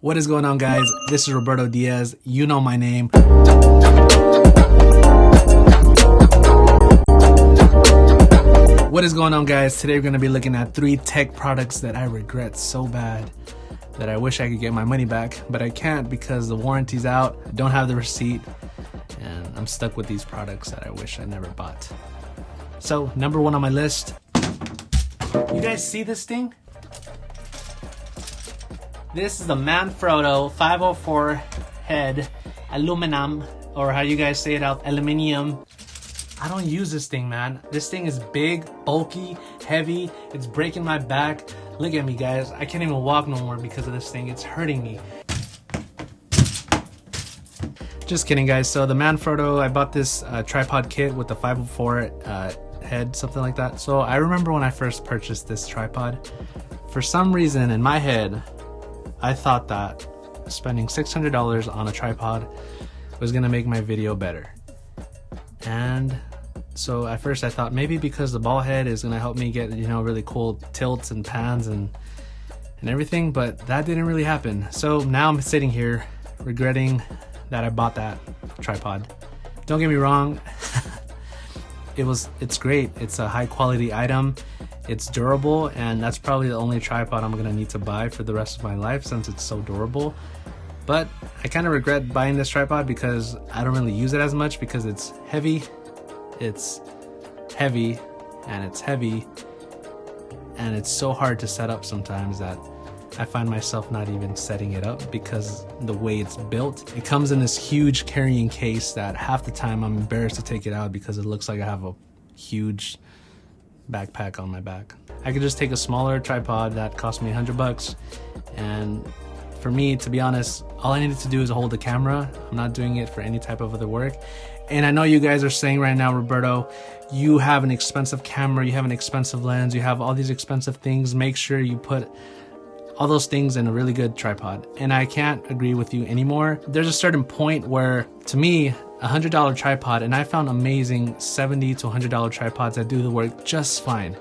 What is going on, guys? This is Roberto Diaz. You know my name. What is going on, guys? Today we're going to be looking at 3 tech products that I regret so bad that I wish I could get my money back, but I can't because the warranty's out, I don't have the receipt, and I'm stuck with these products that I wish I never bought. So, number 1 on my list. You guys see this thing? This is the Manfrotto 504 head aluminum, or how you guys say it out, aluminium. I don't use this thing, man. This thing is big, bulky, heavy. It's breaking my back. Look at me, guys. I can't even walk no more because of this thing. It's hurting me. Just kidding, guys. So the Manfrotto, I bought this tripod kit with the 504 head, something like that. So I remember when I first purchased this tripod, for some reason in my head, I thought that spending $600 on a tripod was gonna make my video better. And so at first I thought maybe because the ball head is gonna help me get, you know, really cool tilts and pans and everything, but that didn't really happen. So now I'm sitting here regretting that I bought that tripod. Don't get me wrong, it's great. It's a high quality item. It's durable, and that's probably the only tripod I'm gonna need to buy for the rest of my life since it's so durable. But I kind of regret buying this tripod because I don't really use it as much because it's heavy, and it's so hard to set up sometimes that I find myself not even setting it up because the way it's built. It comes in this huge carrying case that half the time I'm embarrassed to take it out because it looks like I have a huge backpack on my back. I could just take a smaller tripod that cost me $100, and for me, to be honest, all I needed to do is hold the camera. I'm not doing it for any type of other work. And I know you guys are saying right now, Roberto, you have an expensive camera, you have an expensive lens, you have all these expensive things. Make sure you put all those things in a really good tripod. And I can't agree with you anymore. There's a certain point where, to me, $100 tripod, and I found amazing $70 to $100 tripods that do the work just fine.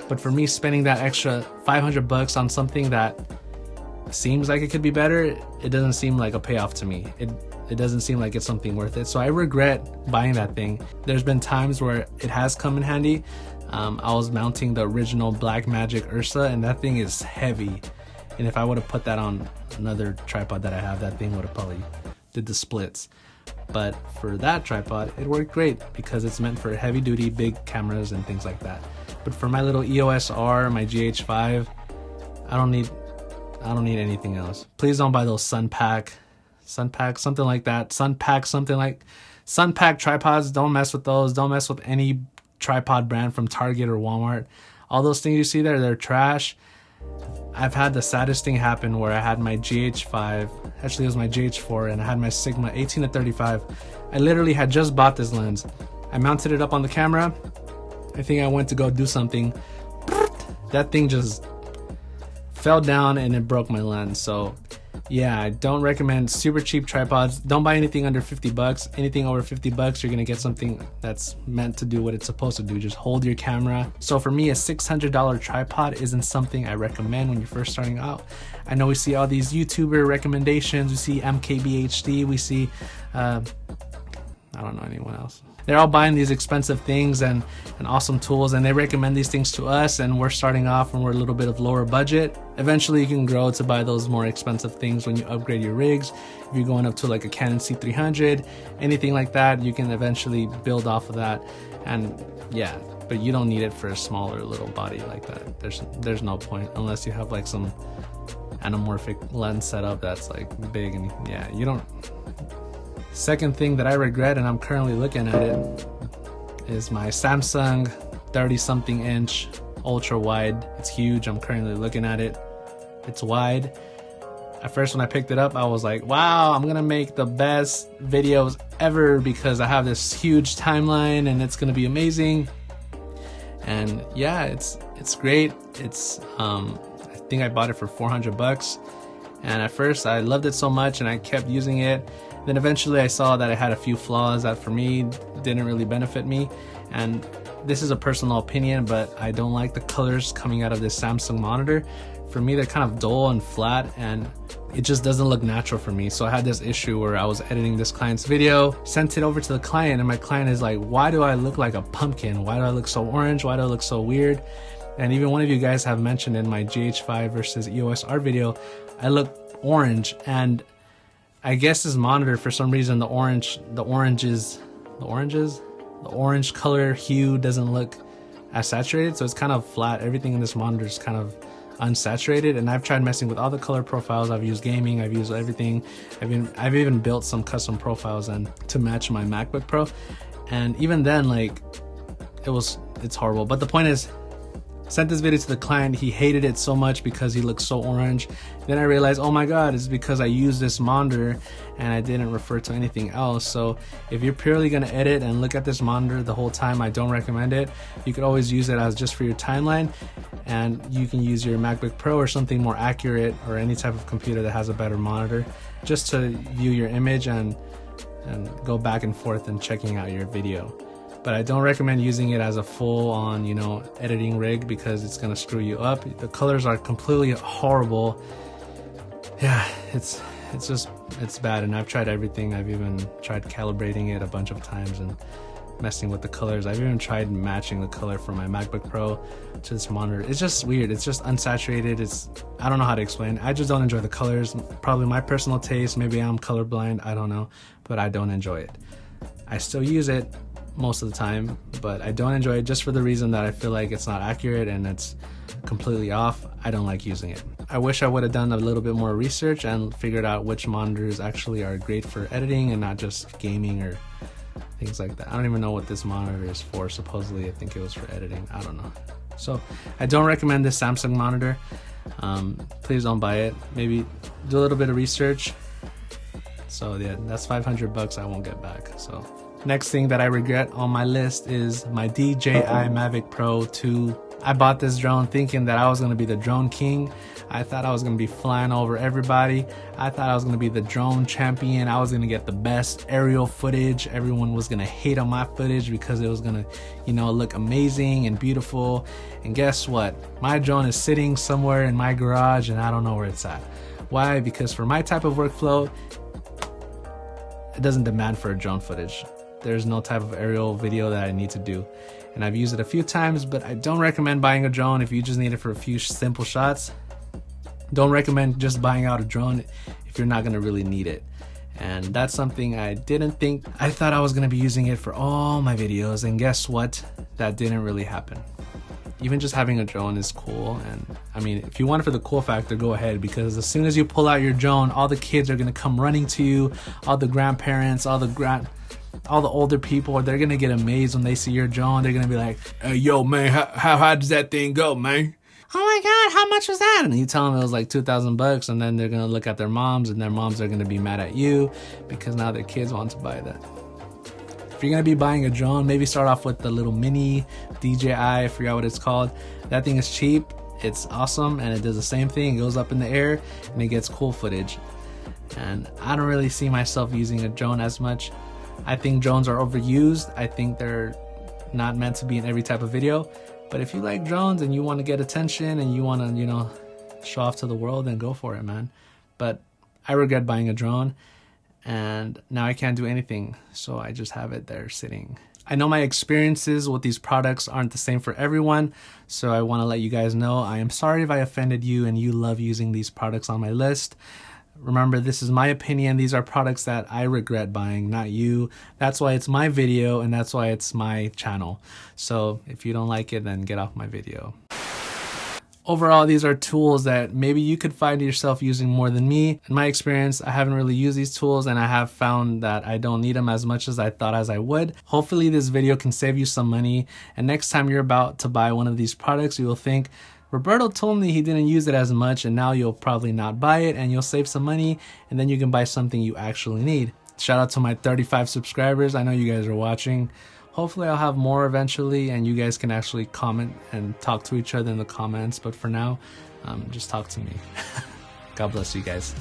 But for me, spending that extra $500 on something that seems like it could be better, it doesn't seem like a payoff to me. It doesn't seem like it's something worth it. So I regret buying that thing. There's been times where it has come in handy. I was mounting the original Blackmagic Ursa, and that thing is heavy. And if I would have put that on another tripod that I have, that thing would have probably did the splits. But for that tripod, it worked great because it's meant for heavy duty, big cameras and things like that. But for my little EOS R, my GH5, I don't need anything else. Please don't buy those Sunpack, something like that. Sunpack tripods, don't mess with those. Don't mess with any tripod brand from Target or Walmart. All those things you see there, they're trash. I've had the saddest thing happen where I had my GH5, actually it was my GH4, and I had my Sigma 18 to 35. I literally had just bought this lens. I mounted it up on the camera. I think I went to go do something. That thing just fell down and it broke my lens. So yeah, I don't recommend super cheap tripods. Don't buy anything under $50. Anything over $50, you're gonna get something that's meant to do what it's supposed to do. Just hold your camera. So for me, a $600 tripod isn't something I recommend when you're first starting out. I know we see all these YouTuber recommendations. We see MKBHD. We see, I don't know anyone else. They're all buying these expensive things and awesome tools, and they recommend these things to us, and we're starting off and we're a little bit of lower budget. Eventually you can grow to buy those more expensive things when you upgrade your rigs. If you're going up to like a Canon C300, anything like that, you can eventually build off of that. And yeah, but you don't need it for a smaller little body like that. There's no point unless you have like some anamorphic lens setup that's like big, and yeah, you don't. Second thing that I regret, and I'm currently looking at it, is my Samsung 30-something inch ultra wide. It's huge. I'm currently looking at it. It's wide. At first when I picked it up, I was like, wow, I'm gonna make the best videos ever because I have this huge timeline and it's gonna be amazing. And yeah, it's great. It's I think I bought it for $400, and at first I loved it so much and I kept using it. Then eventually I saw that it had a few flaws that for me didn't really benefit me, and this is a personal opinion, but I don't like the colors coming out of this Samsung monitor. for me they're kind of dull and flat, and it just doesn't look natural for me. So I had this issue where I was editing this client's video, sent it over to the client, and my client is like, why do I look like a pumpkin? Why do I look so orange? Why do I look so weird? And even one of you guys have mentioned in my GH5 versus EOS R video, I look orange, and I guess this monitor, for some reason, the orange color hue doesn't look as saturated, so it's kind of flat. Everything in this monitor is kind of unsaturated, and I've tried messing with all the color profiles. I've used gaming, I've used everything. I've even built some custom profiles and to match my MacBook Pro, and even then, like, it's horrible. But the point is, sent this video to the client. He hated it so much because he looked so orange. Then I realized, oh my god, it's because I used this monitor and I didn't refer to anything else. So if you're purely gonna edit and look at this monitor the whole time, I don't recommend it. You could always use it as just for your timeline, and you can use your MacBook Pro or something more accurate, or any type of computer that has a better monitor, just to view your image and go back and forth and checking out your video. But I don't recommend using it as a full-on, you know, editing rig, because it's gonna screw you up. The colors are completely horrible. Yeah, it's bad, and I've tried everything. I've even tried calibrating it a bunch of times and messing with the colors. I've even tried matching the color from my MacBook Pro to this monitor. It's just weird. It's just unsaturated. I don't know how to explain. I just don't enjoy the colors. Probably my personal taste. Maybe I'm colorblind. I don't know, but I don't enjoy it. I still use it most of the time, but I don't enjoy it just for the reason that I feel like it's not accurate and it's completely off. I don't like using it. I wish I would have done a little bit more research and figured out which monitors actually are great for editing and not just gaming or things like that. I don't even know what this monitor is for. Supposedly I think it was for editing. I don't know. So I don't recommend this Samsung monitor. Please don't buy it. Maybe do a little bit of research. So yeah, that's 500 bucks I won't get back. So next thing that I regret on my list is my DJI Mavic Pro 2. I bought this drone thinking that I was going to be the drone king. I thought I was going to be flying over everybody. I thought I was going to be the drone champion. I was going to get the best aerial footage. Everyone was going to hate on my footage because it was going to, you know, look amazing and beautiful. And guess what? My drone is sitting somewhere in my garage and I don't know where it's at. Why? Because for my type of workflow, it doesn't demand for a drone footage. There's no type of aerial video that I need to do, and I've used it a few times, but I don't recommend buying a drone if you just need it for a few simple shots. Don't recommend just buying out a drone if you're not going to really need it. And that's something I didn't think. I thought I was going to be using it for all my videos, and guess what? That didn't really happen. Even just having a drone is cool, and I mean, if you want it for the cool factor, go ahead, because as soon as you pull out your drone, all the kids are going to come running to you, all the grandparents, all the older people, they're gonna get amazed when they see your drone. They're gonna be like, hey, yo man, how high does that thing go, man? Oh my god, how much was that? And you tell them it was like 2,000 bucks, and then they're gonna look at their moms, and their moms are gonna be mad at you because now their kids want to buy that. If you're gonna be buying a drone, maybe start off with the little mini DJI, I forgot what it's called. That thing is cheap, it's awesome, and it does the same thing. It goes up in the air and it gets cool footage. And I don't really see myself using a drone as much. I think drones are overused. I think they're not meant to be in every type of video. But if you like drones and you want to get attention and you want to, you know, show off to the world, then go for it, man. But I regret buying a drone, and now I can't do anything. So I just have it there sitting. I know my experiences with these products aren't the same for everyone. So I want to let you guys know, I am sorry if I offended you and you love using these products on my list. Remember, this is my opinion. These are products that I regret buying, not you. That's why it's my video, and that's why it's my channel. So if you don't like it, then get off my video. Overall, these are tools that maybe you could find yourself using more than me. In my experience, I haven't really used these tools, and I have found that I don't need them as much as I thought as I would. Hopefully this video can save you some money, and next time you're about to buy one of these products, you will think, Roberto told me he didn't use it as much, and now you'll probably not buy it and you'll save some money, and then you can buy something you actually need. Shout out to my 35 subscribers. I know you guys are watching. Hopefully I'll have more eventually, and you guys can actually comment and talk to each other in the comments. But for now, just talk to me. God bless you guys.